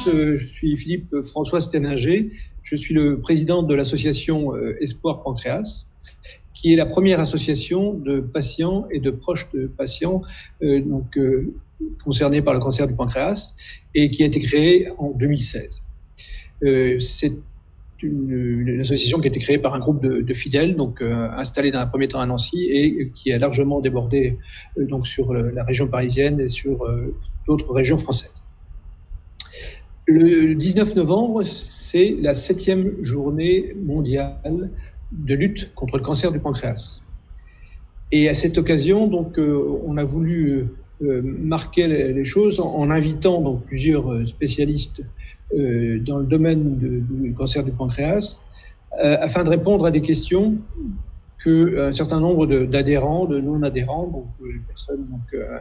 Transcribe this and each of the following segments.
Je suis Philippe François Steninger. Je suis le président de l'association Espoir Pancréas, qui est la première association de patients et de proches de patients concernés par le cancer du pancréas et qui a été créée en 2016. C'est une association qui a été créée par un groupe de fidèles, installé dans un premier temps à Nancy et qui a largement débordé sur la région parisienne et sur d'autres régions françaises. Le 19 novembre, c'est la 7e journée mondiale de lutte contre le cancer du pancréas. Et à cette occasion, on a voulu marquer les choses en invitant plusieurs spécialistes dans le domaine du cancer du pancréas afin de répondre à des questions qu'un certain nombre d'adhérents, de non-adhérents, les personnes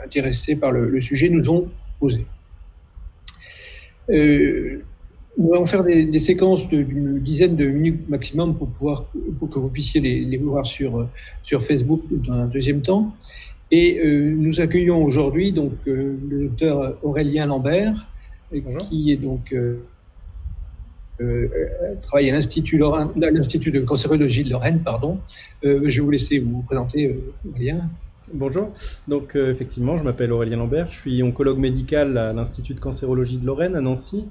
intéressées par le sujet nous ont posées. Nous allons faire des séquences d'une dizaine de minutes maximum pour que vous puissiez les voir sur Facebook dans un deuxième temps. Et nous accueillons aujourd'hui le docteur Aurélien Lambert, qui est travaille à l'Institut de cancérologie de Lorraine, pardon. Je vais vous laisser vous présenter, Aurélien. Bonjour, effectivement, je m'appelle Aurélien Lambert, je suis oncologue médical à l'Institut de cancérologie de Lorraine à Nancy,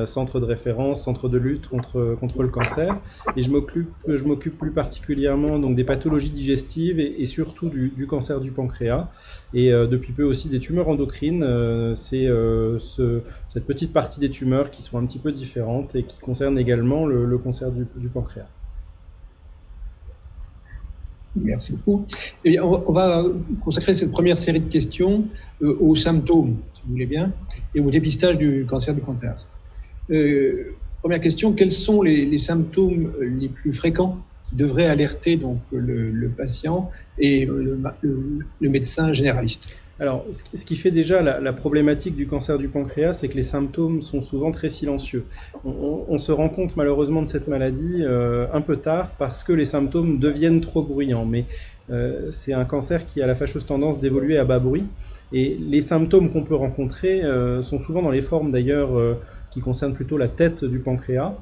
centre de référence, centre de lutte contre le cancer, et je m'occupe plus particulièrement des pathologies digestives et surtout du cancer du pancréas, et depuis peu aussi des tumeurs endocrines. C'est cette petite partie des tumeurs qui sont un petit peu différentes et qui concernent également le cancer du pancréas. Merci beaucoup. Et on va consacrer cette première série de questions aux symptômes, si vous voulez bien, et au dépistage du cancer du pancréas. Première question, quels sont les symptômes les plus fréquents qui devraient alerter le patient et le médecin généraliste? Alors, ce qui fait déjà la problématique du cancer du pancréas, c'est que les symptômes sont souvent très silencieux. On se rend compte malheureusement de cette maladie un peu tard parce que les symptômes deviennent trop bruyants. Mais c'est un cancer qui a la fâcheuse tendance d'évoluer à bas bruit. Et les symptômes qu'on peut rencontrer sont souvent dans les formes d'ailleurs qui concernent plutôt la tête du pancréas,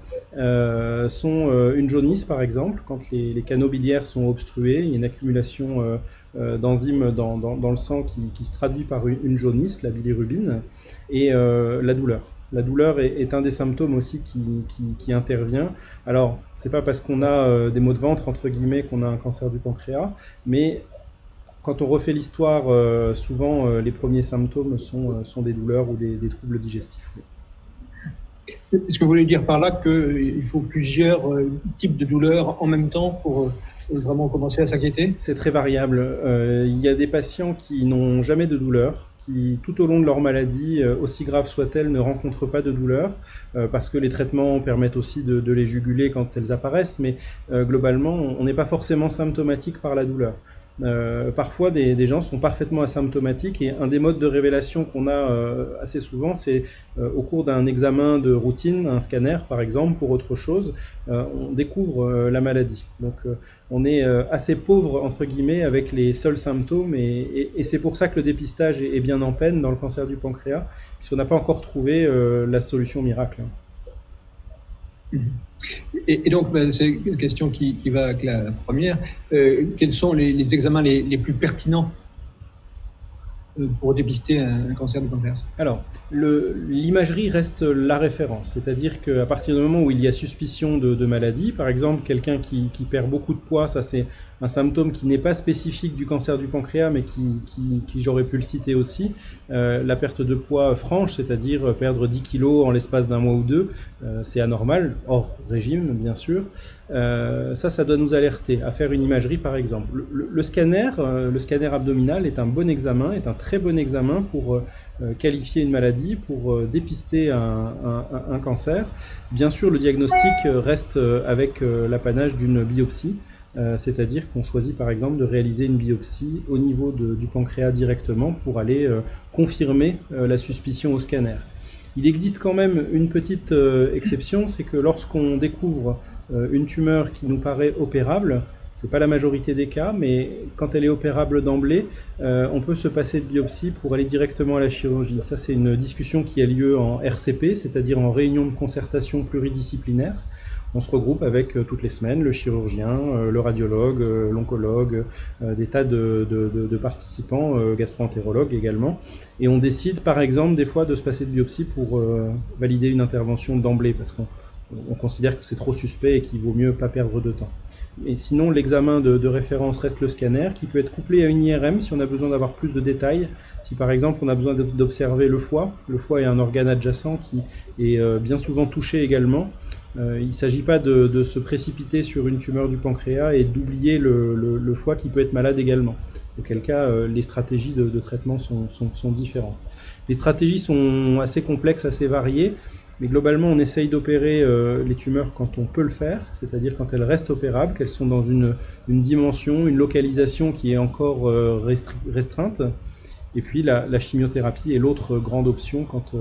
sont une jaunisse par exemple, quand les canaux biliaires sont obstrués, il y a une accumulation d'enzymes dans le sang qui se traduit par une jaunisse, la bilirubine, et la douleur. La douleur est un des symptômes aussi qui intervient. Alors, c'est pas parce qu'on a des maux de ventre, entre guillemets, qu'on a un cancer du pancréas, mais quand on refait l'histoire, souvent les premiers symptômes sont des douleurs ou des troubles digestifs. Oui. Est-ce que vous voulez dire par là qu'il faut plusieurs types de douleurs en même temps pour vraiment commencer à s'inquiéter? C'est très variable. Il y a des patients qui n'ont jamais de douleur, qui tout au long de leur maladie, aussi grave soit-elle, ne rencontrent pas de douleur, parce que les traitements permettent aussi de les juguler quand elles apparaissent, mais globalement, on n'est pas forcément symptomatique par la douleur. Parfois des gens sont parfaitement asymptomatiques et un des modes de révélation qu'on a assez souvent, c'est au cours d'un examen de routine, un scanner par exemple, pour autre chose, on découvre la maladie. Donc on est assez pauvre entre guillemets avec les seuls symptômes et c'est pour ça que le dépistage est bien en peine dans le cancer du pancréas, puisqu'on n'a pas encore trouvé la solution miracle. Et donc, c'est une question qui va avec la première. Quels sont les examens les plus pertinents pour dépister un cancer du pancréas? Alors, l'imagerie reste la référence, c'est-à-dire qu'à partir du moment où il y a suspicion de maladie, par exemple quelqu'un qui perd beaucoup de poids, ça c'est un symptôme qui n'est pas spécifique du cancer du pancréas, mais qui j'aurais pu le citer aussi, la perte de poids franche, c'est-à-dire perdre 10 kilos en l'espace d'un mois ou deux, c'est anormal, hors régime bien sûr, ça doit nous alerter à faire une imagerie par exemple. Le scanner abdominal est un bon examen, est un très bon examen pour qualifier une maladie, pour dépister un cancer. Bien sûr, le diagnostic reste avec l'apanage d'une biopsie, c'est-à-dire qu'on choisit par exemple de réaliser une biopsie au niveau du pancréas directement pour aller confirmer la suspicion au scanner. Il existe quand même une petite exception, c'est que lorsqu'on découvre une tumeur qui nous paraît opérable, Ce n'est pas la majorité des cas, mais quand elle est opérable d'emblée, on peut se passer de biopsie pour aller directement à la chirurgie. Ça, c'est une discussion qui a lieu en RCP, c'est-à-dire en réunion de concertation pluridisciplinaire. On se regroupe avec toutes les semaines le chirurgien, le radiologue, l'oncologue, des tas de participants, gastro-entérologues également. Et on décide par exemple des fois de se passer de biopsie pour valider une intervention d'emblée parce qu'on considère que c'est trop suspect et qu'il vaut mieux pas perdre de temps. Et sinon, l'examen de référence reste le scanner qui peut être couplé à une IRM si on a besoin d'avoir plus de détails. Si par exemple on a besoin d'observer le foie est un organe adjacent qui est bien souvent touché également. Il ne s'agit pas de se précipiter sur une tumeur du pancréas et d'oublier le foie qui peut être malade également. Auquel cas, les stratégies de traitement sont différentes. Les stratégies sont assez complexes, assez variées, mais globalement, on essaye d'opérer les tumeurs quand on peut le faire, c'est-à-dire quand elles restent opérables, qu'elles sont dans une dimension, une localisation qui est encore restreinte. Et puis la chimiothérapie est l'autre grande option quand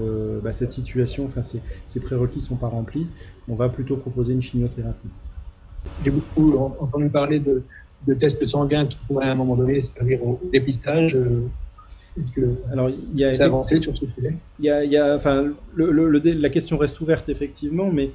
cette situation, enfin ces prérequis ne sont pas remplis. On va plutôt proposer une chimiothérapie. J'ai beaucoup entendu parler de tests sanguins qui pourraient à un moment donné servir au dépistage. Alors, il y a avancé sur ce sujet. La question reste ouverte effectivement, mais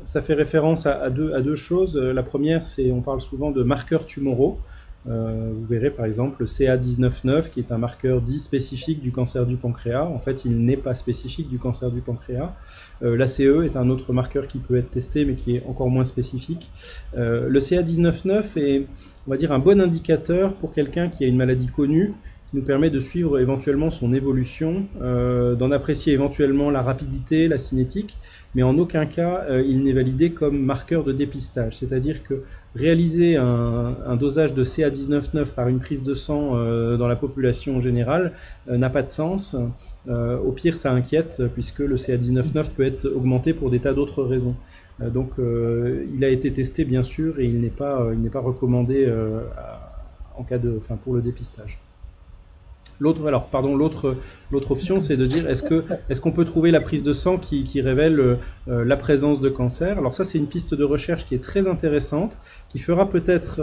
ça fait référence à deux choses. La première, c'est on parle souvent de marqueurs tumoraux. Vous verrez par exemple le CA19-9 qui est un marqueur dit spécifique du cancer du pancréas. En fait, il n'est pas spécifique du cancer du pancréas. L'ACE est un autre marqueur qui peut être testé mais qui est encore moins spécifique. Le CA19-9 est, on va dire, un bon indicateur pour quelqu'un qui a une maladie connue, qui nous permet de suivre éventuellement son évolution, d'en apprécier éventuellement la rapidité, la cinétique, mais en aucun cas il n'est validé comme marqueur de dépistage. C'est-à-dire que réaliser un dosage de CA19-9 par une prise de sang dans la population générale n'a pas de sens. Au pire, ça inquiète, puisque le CA19-9 peut être augmenté pour des tas d'autres raisons. Donc il a été testé bien sûr, et il n'est pas recommandé pour le dépistage. L'autre option, c'est de dire est-ce qu'on peut trouver la prise de sang qui révèle la présence de cancer. Alors ça, c'est une piste de recherche qui est très intéressante, qui fera peut-être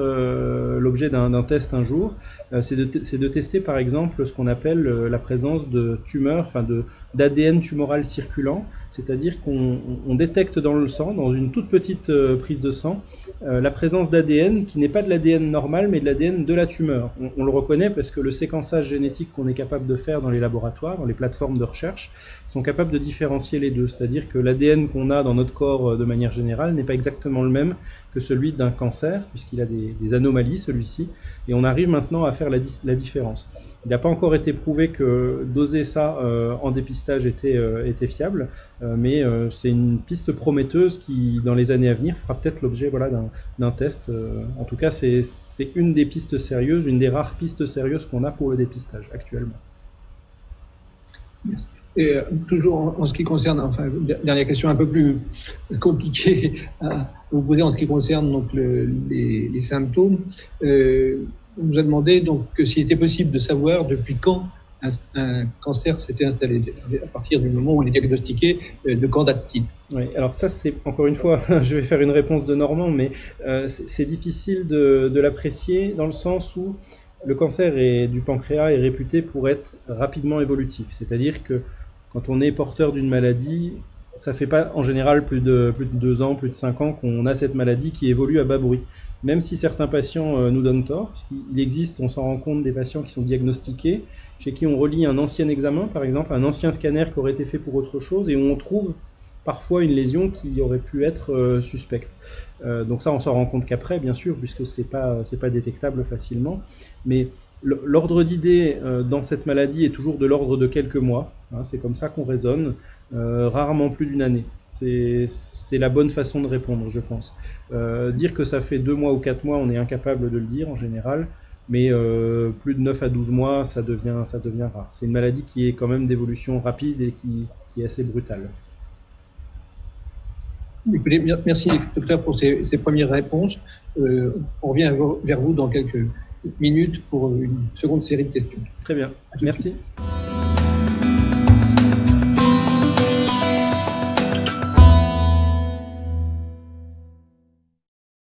l'objet d'un test un jour. C'est de tester par exemple ce qu'on appelle la présence de tumeurs, d'ADN tumoral circulant, c'est-à-dire qu'on détecte dans le sang, dans une toute petite prise de sang, la présence d'ADN qui n'est pas de l'ADN normal, mais de l'ADN de la tumeur. On le reconnaît parce que le séquençage génétique qu'on est capable de faire dans les laboratoires, dans les plateformes de recherche, sont capables de différencier les deux. C'est-à-dire que l'ADN qu'on a dans notre corps de manière générale n'est pas exactement le même que celui d'un cancer, puisqu'il a des anomalies, celui-ci, et on arrive maintenant à faire la différence. Il n'a pas encore été prouvé que doser ça en dépistage était fiable, mais c'est une piste prometteuse qui, dans les années à venir, fera peut-être l'objet d'un test. En tout cas, c'est une des pistes sérieuses, une des rares pistes sérieuses qu'on a pour le dépistage actuellement. Et toujours en ce qui concerne, dernière question un peu plus compliquée à vous poser en ce qui concerne donc les symptômes. On nous a demandé donc s'il était possible de savoir depuis quand un cancer s'était installé, à partir du moment où il est diagnostiqué, de quand date-t-il? Oui, alors ça c'est encore une fois, je vais faire une réponse de Normand, mais c'est difficile de l'apprécier dans le sens où le cancer du pancréas est réputé pour être rapidement évolutif, c'est-à-dire que quand on est porteur d'une maladie, ça ne fait pas en général plus de 2 ans, plus de 5 ans qu'on a cette maladie qui évolue à bas bruit. Même si certains patients nous donnent tort, parce qu'il existe, on s'en rend compte, des patients qui sont diagnostiqués, chez qui on relie un ancien examen, par exemple, un ancien scanner qui aurait été fait pour autre chose, et où on trouve parfois une lésion qui aurait pu être suspecte. Donc ça, on s'en rend compte qu'après, bien sûr, puisque c'est pas détectable facilement. Mais l'ordre d'idée dans cette maladie est toujours de l'ordre de quelques mois. Hein, c'est comme ça qu'on raisonne, rarement plus d'une année. C'est la bonne façon de répondre, je pense. Dire que ça fait 2 mois ou 4 mois, on est incapable de le dire en général, mais plus de 9 à 12 mois, ça devient rare. C'est une maladie qui est quand même d'évolution rapide et qui est assez brutale. Écoutez, merci docteur pour ces premières réponses. On revient vers vous dans quelques minutes pour une seconde série de questions. Très bien, merci.